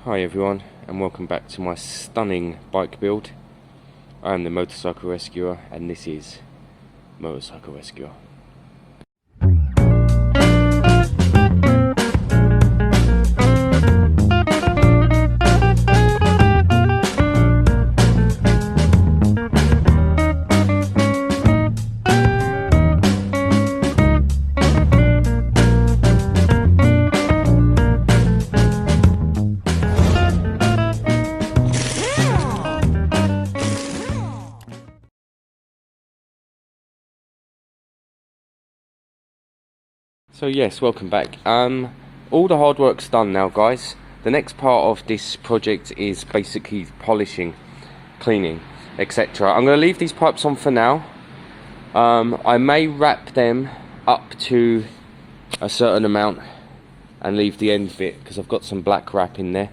Hi everyone, and welcome back to my stunning bike build. I am the Motorcycle Rescuer, and this is Motorcycle Rescuer. So yes, welcome back. All the hard work's done now, guys. The next part of this project is basically polishing, cleaning, etc. I'm going to leave these pipes on for now. I may wrap them up to a certain amount and leave the end bit because I've got some black wrap in there.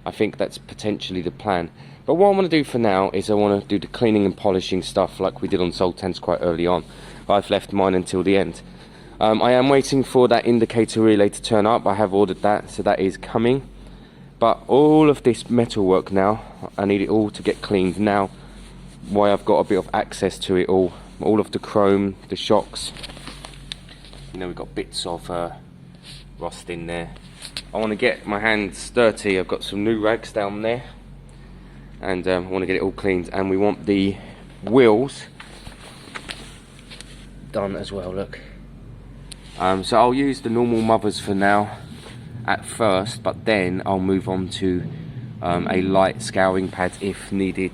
I think that's potentially the plan. But what I want to do for now is I want to do the cleaning and polishing stuff like we did on Sultan's quite early on. I've left mine until the end. I am waiting for that indicator relay to turn up. I have ordered that, so that is coming. But all of this metal work now, I need it all to get cleaned now. Why I've got a bit of access to it all of the chrome, the shocks. You know, we've got bits of rust in there. I want to get my hands dirty. I've got some new rags down there, and I want to get it all cleaned. And we want the wheels done as well. Look. So I'll use the normal mothers for now at first, but then I'll move on to a light scouring pad if needed.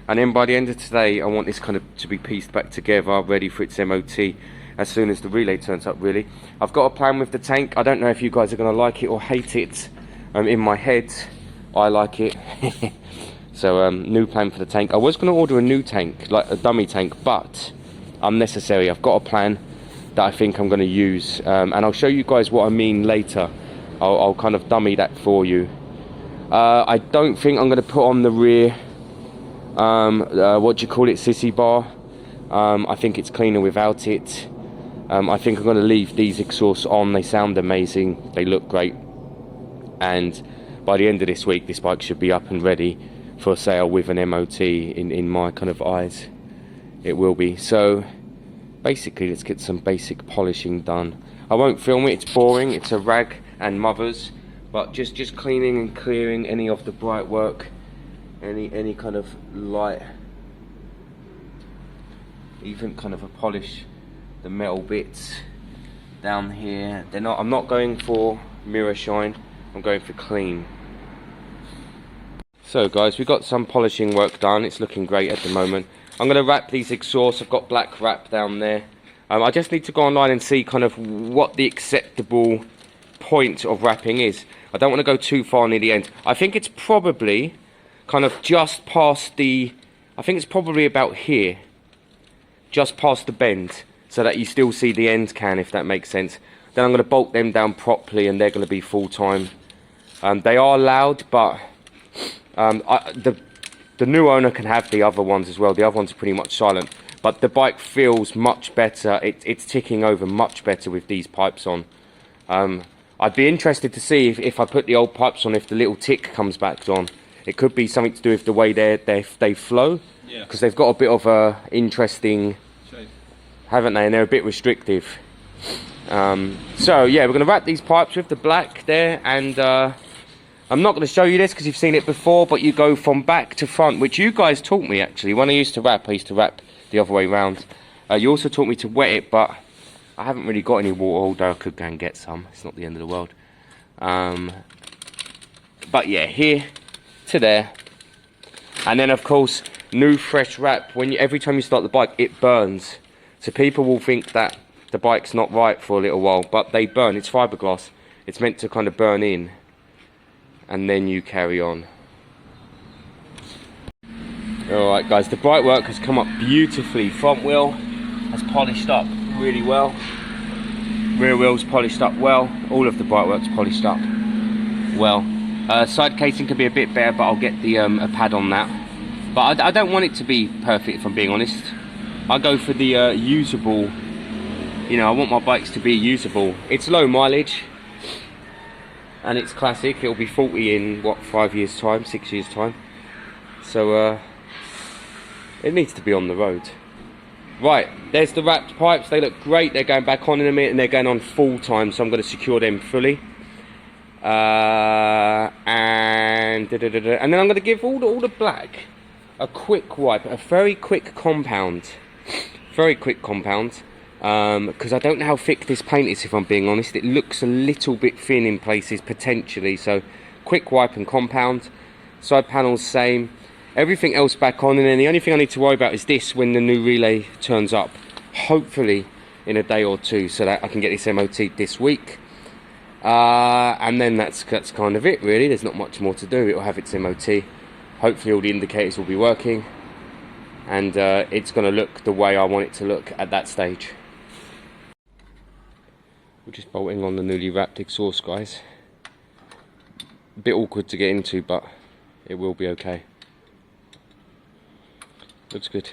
And then by the end of today I want this kind of to be pieced back together, ready for its MOT as soon as the relay turns up, really. I've got a plan with the tank. I don't know if you guys are going to like it or hate it. In my head I like it. So new plan for the tank. I was going to order a new tank, like a dummy tank, but unnecessary. I've got a plan that I think I'm going to use, and I'll show you guys what I mean later. I'll kind of dummy that for you. I don't think I'm going to put on the rear what do you call it, sissy bar. I think it's cleaner without it. I think I'm going to leave these exhausts on. They sound amazing, they look great, and by the end of this week this bike should be up and ready for sale with an MOT in my kind of eyes. It will be. So basically, let's get some basic polishing done. I won't film it, it's boring, it's a rag and mothers, but just cleaning and clearing any of the bright work, any kind of light, even kind of a polish the metal bits down here. I'm not going for mirror shine, I'm going for clean. So guys, we've got some polishing work done. It's looking great at the moment. I'm going to wrap these exhausts. I've got black wrap down there. I just need to go online and see kind of what the acceptable point of wrapping is. I don't want to go too far near the end. I think it's probably kind of just past the, I think it's probably about here, just past the bend, so that you still see the end can, if that makes sense. Then I'm going to bolt them down properly, and they're going to be full time. They are loud, but the new owner can have the other ones as well. The other ones are pretty much silent, but the bike feels much better. It's ticking over much better with these pipes on. I'd be interested to see if I put the old pipes on, if the little tick comes back on. It could be something to do with the way they flow, because they've got a bit of a interesting shape, haven't they? And they're a bit restrictive. So yeah, we're going to wrap these pipes with the black there, and I'm not going to show you this because you've seen it before, but you go from back to front, which you guys taught me actually. When I used to wrap the other way round. You also taught me to wet it, but I haven't really got any water, although I could go and get some. It's not the end of the world. But yeah, here to there. And then of course, new fresh wrap. Every time you start the bike, it burns. So people will think that the bike's not right for a little while, but they burn. It's fiberglass. It's meant to kind of burn in, and then you carry on. Alright guys, the bright work has come up beautifully. Front wheel has polished up really well. Rear wheel's polished up well. All of the bright work's polished up well. Side casing can be a bit better, but I'll get the a pad on that. But I don't want it to be perfect, if I'm being honest. I go for the usable, you know, I want my bikes to be usable. It's low mileage, and it's classic. It'll be 40 in what, 5 years time, 6 years time. So it needs to be on the road. Right, there's the wrapped pipes. They look great. They're going back on in a minute, and they're going on full time, so I'm going to secure them fully. And then I'm going to give all the black a quick wipe, a very quick compound, because I don't know how thick this paint is, if I'm being honest. It looks a little bit thin in places potentially, so quick wipe and compound. Side panels same, everything else back on, and then the only thing I need to worry about is this when the new relay turns up, hopefully in a day or two, so that I can get this MOT'd this week. And then that's kind of it really. There's not much more to do. It'll have its MOT. Hopefully all the indicators will be working, and it's going to look the way I want it to look at that stage. We're just bolting on the newly wrapped exhaust, guys. A bit awkward to get into, but it will be okay. Looks good.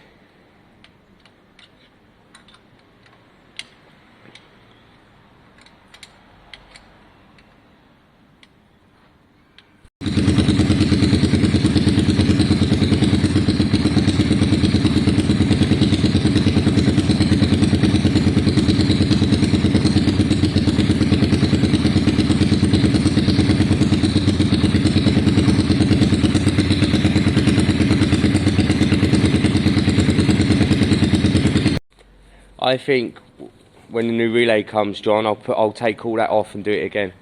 I think when the new relay comes, John, I'll take all that off and do it again.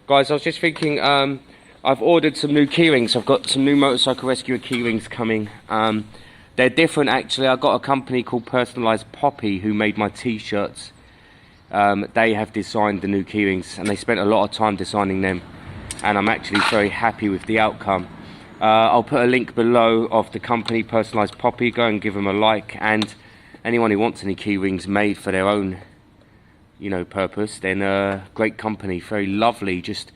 Guys, I was just thinking, I've ordered some new keyrings. I've got some new Motorcycle Rescuer keyrings coming. They're different actually. I got a company called Personalised Poppy who made my t-shirts. They have designed the new keyrings, and they spent a lot of time designing them, and I'm actually very happy with the outcome. I'll put a link below of the company Personalised Poppy. Go and give them a like, and anyone who wants any key rings made for their own, you know, purpose, then great company, very lovely. Just,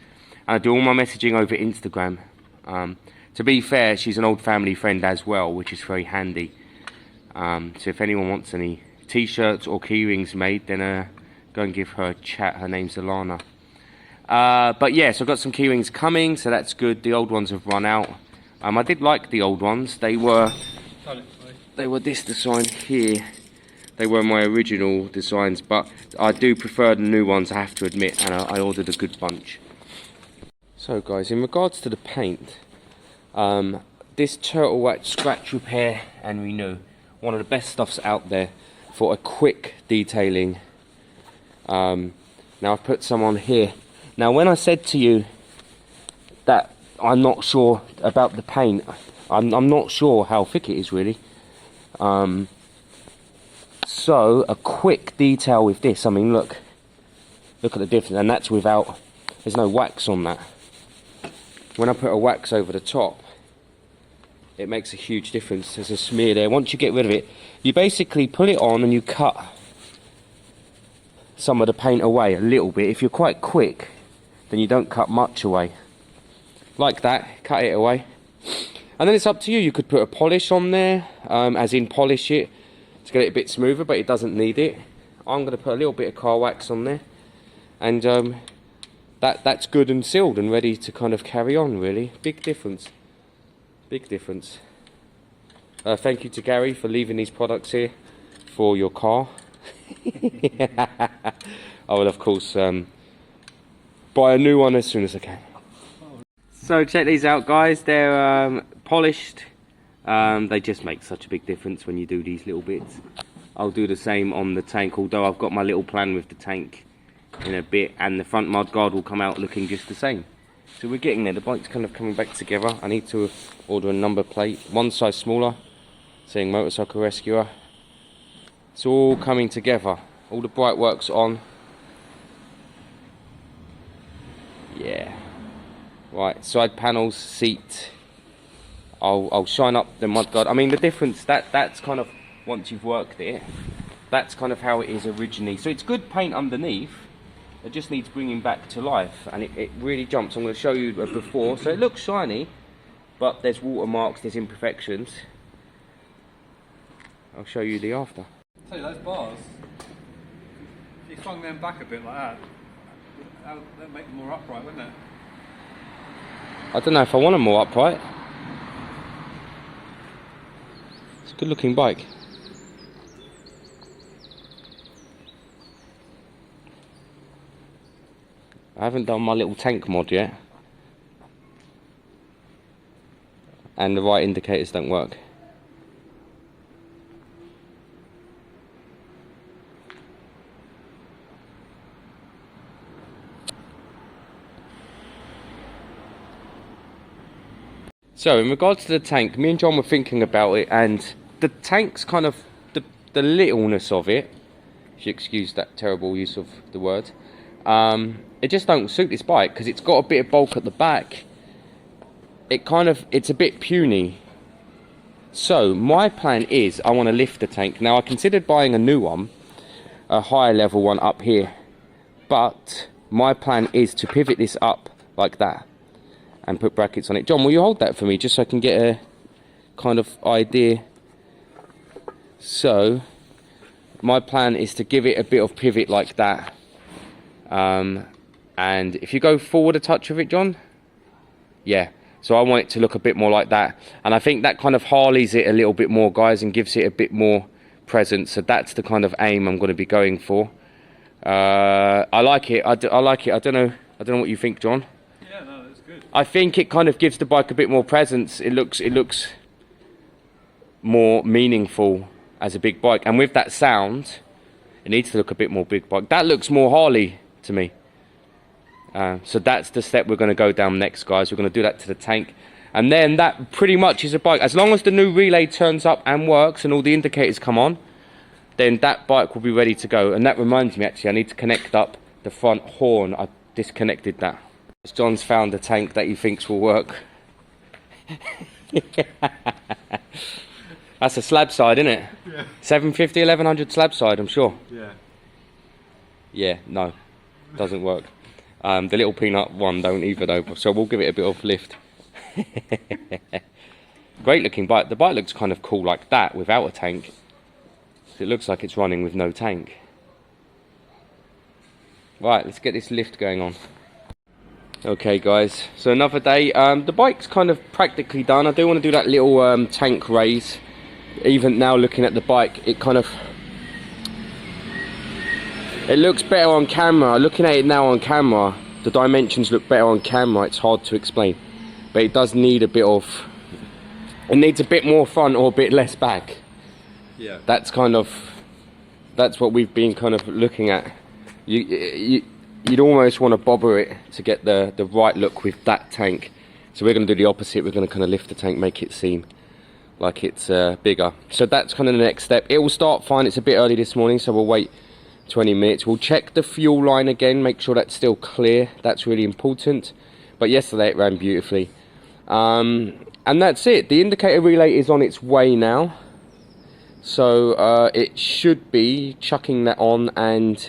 I do all my messaging over Instagram. To be fair, she's an old family friend as well, which is very handy. So if anyone wants any t-shirts or key rings made, then go and give her a chat. Her name's Alana. But yeah, so I've got some key rings coming, so that's good. The old ones have run out. I did like the old ones. They were this design here. They were my original designs, but I do prefer the new ones, I have to admit, and I ordered a good bunch. So guys, in regards to the paint, this Turtle Wax Scratch Repair and Renew, one of the best stuffs out there for a quick detailing. Now I've put some on here. Now when I said to you that I'm not sure about the paint, I'm not sure how thick it is really. So a quick detail with this, I mean look at the difference, and that's without, there's no wax on that. When I put a wax over the top, it makes a huge difference. There's a smear there. Once you get rid of it, you basically pull it on and you cut some of the paint away a little bit. If you're quite quick, then you don't cut much away. Like that, cut it away. And then it's up to you. You could put a polish on there, as in polish it to get it a bit smoother, but it doesn't need it. I'm going to put a little bit of car wax on there, and that's good and sealed and ready to kind of carry on really. Big difference. Big difference. Thank you to Gary for leaving these products here for your car. I will of course buy a new one as soon as I can. So check these out guys, they're polished. They just make such a big difference when you do these little bits. I'll do the same on the tank, although I've got my little plan with the tank in a bit, and the front mudguard will come out looking just the same. So we're getting there, the bike's kind of coming back together. I need to order a number plate, one size smaller, saying Motorcycle Rescuer. It's all coming together, all the bright work's on. Yeah. Right, side panels, seat. I'll shine up the mudguard. I mean the difference, that's kind of, once you've worked it, that's kind of how it is originally. So it's good paint underneath, it just needs bringing back to life, and it really jumps. I'm going to show you a before. So it looks shiny, but there's watermarks, there's imperfections. I'll show you the after. I'll tell you, those bars, if you swung them back a bit like that, that'd make them more upright, wouldn't it? I don't know if I want them more upright. It's a good looking bike. I haven't done my little tank mod yet. And the right indicators don't work. So in regards to the tank, me and John were thinking about it, and the tank's kind of, the littleness of it, if you excuse that terrible use of the word, it just don't suit this bike because it's got a bit of bulk at the back. It's a bit puny. So my plan is I want to lift the tank. Now I considered buying a new one, a higher level one up here, but my plan is to pivot this up like that and put brackets on it. John, will you hold that for me just so I can get a kind of idea? So my plan is to give it a bit of pivot like that. And if you go forward a touch of it, John, yeah. So I want it to look a bit more like that. And I think that kind of Harleys it a little bit more, guys, and gives it a bit more presence. So that's the kind of aim I'm going to be going for. I like it. I like it. I don't know what you think, John. Yeah, no, that's good. I think it kind of gives the bike a bit more presence. It looks more meaningful as a big bike, and with that sound, it needs to look a bit more big bike. That looks more Harley to me. So that's the step we're going to go down next, guys. We're going to do that to the tank, and then that pretty much is a bike. As long as the new relay turns up and works and all the indicators come on, then that bike will be ready to go. And that reminds me, actually, I need to connect up the front horn. I disconnected that. John's found a tank that he thinks will work. That's a slab side, isn't it? Yeah. 750, 1100 slab side, I'm sure. Yeah. Yeah, no, doesn't work. The little peanut one don't either though, so we'll give it a bit of lift. Great looking bike. The bike looks kind of cool like that without a tank. It looks like it's running with no tank. Right, let's get this lift going on. Okay guys, so another day. The bike's kind of practically done. I do want to do that little tank raise. Even now looking at the bike, it looks better on camera. Looking at it now on camera, the dimensions look better on camera. It's hard to explain, but it does need a bit of, it needs a bit more front or a bit less back. Yeah, that's what we've been kind of looking at. You'd almost want to bobber it to get the right look with that tank. So we're going to do the opposite. We're going to kind of lift the tank, make it seem like it's bigger. So that's kind of the next step. It will start fine. It's a bit early this morning, so we'll wait 20 minutes. We'll check the fuel line again, make sure that's still clear. That's really important. But yesterday it ran beautifully. And that's it. The indicator relay is on its way now. So it should be chucking that on, and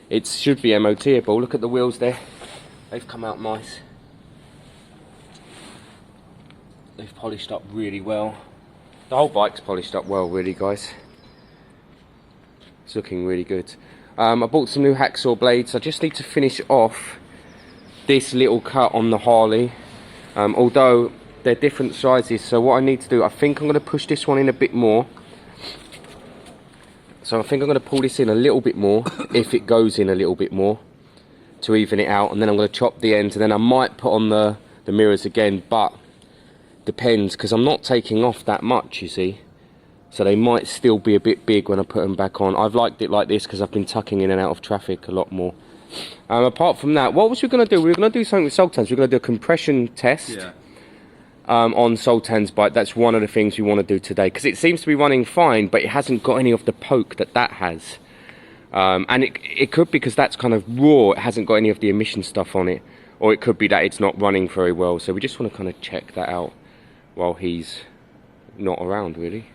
it should be MOTable. Look at the wheels there. They've come out nice. They've polished up really well. The whole bike's polished up well, really, guys. It's looking really good. I bought some new hacksaw blades. I just need to finish off this little cut on the Harley. Although they're different sizes, so what I need to do, I think I'm going to push this one in a bit more. So I think I'm going to pull this in a little bit more, if it goes in a little bit more, to even it out. And then I'm going to chop the ends, and then I might put on the mirrors again, but depends, because I'm not taking off that much, you see. So they might still be a bit big when I put them back on. I've liked it like this because I've been tucking in and out of traffic a lot more. Apart from that, what was we going to do? We were going to do something with Sultan's. We were going to do a compression test. Yeah. On Sultan's bike. That's one of the things we want to do today, because it seems to be running fine, but it hasn't got any of the poke that has. And it could be because that's kind of raw, it hasn't got any of the emission stuff on it, or it could be that it's not running very well. So we just want to kind of check that out while he's not around, really.